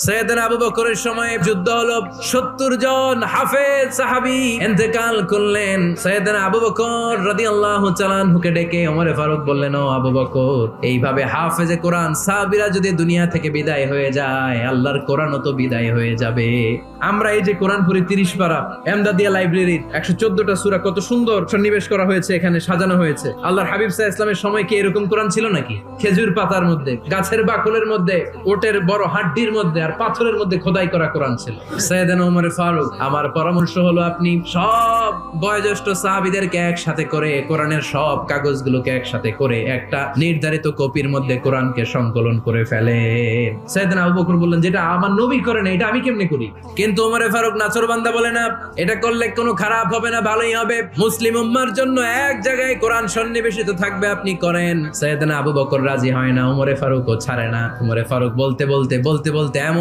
সাইয়েদনা আবু বকরের সময় যুদ্ধ হলো, 70 জন হাফেজ সাহাবী ইন্তেকাল করলেন। সাইয়েদনা আবু বকর রাদিয়াল্লাহু তাআলা আনহুকে ডেকে ওমরে ফারুক বললেন, ও আবু বকর, এইভাবে হাফেজে কোরআন সাহাবীরা যদি দুনিয়া থেকে বিদায় হয়ে যায়, আল্লাহর কোরআনও তো বিদায় হয়ে যাবে। আমরা এই যে কোরআন পড়ি 30 পারা, এমদাদিয়া লাইব্রেরির 114টা সূরা, কত সুন্দর সন্নিবেশ করা হয়েছে, এখানে সাজানো হয়েছে। আল্লাহর হাবিব সাল্লাল্লাহু আলাইহি ওয়াসাল্লামের সময় কি এরকম কোরআন ছিল নাকি? খেজুর পাতার মধ্যে, গাছের বাকলের মধ্যে, ওটের বড় হাড্ডির মধ্যে আর পাথরের মধ্যে খোদাই করা কোরআন ছিল। সাইয়েদনা ওমর ফারুক, আমার পরামর্শ হলো আপনি সব বয়োজ্যেষ্ঠ সাহাবীদেরকে একসাথে করে কোরআনের সব কাগজগুলোকে একসাথে করে একটা নির্ধারিত কপির মধ্যে কোরআনকে সংকলন করে ফেলেন। সাইয়েদনা আবু বকর বললেন, যেটা আমার নবী করেন এটা আমি কেমনে করি? কিন্তু ওমর ফারুক নাছোড়বান্দা বলে, না, এটা করলে কোনো খারাপ হবে না, ভালোই হবে। মুসলিম উম্মার জন্য এক জায়গায় কোরআন সন্নিবেশিত থাকবে, আপনি করেন। সাইয়েদনা আবু বকর রাজি হয় না, ওমর ফারুকও ছাড়ে না। ওমর ফারুক বলতে বলতে এমন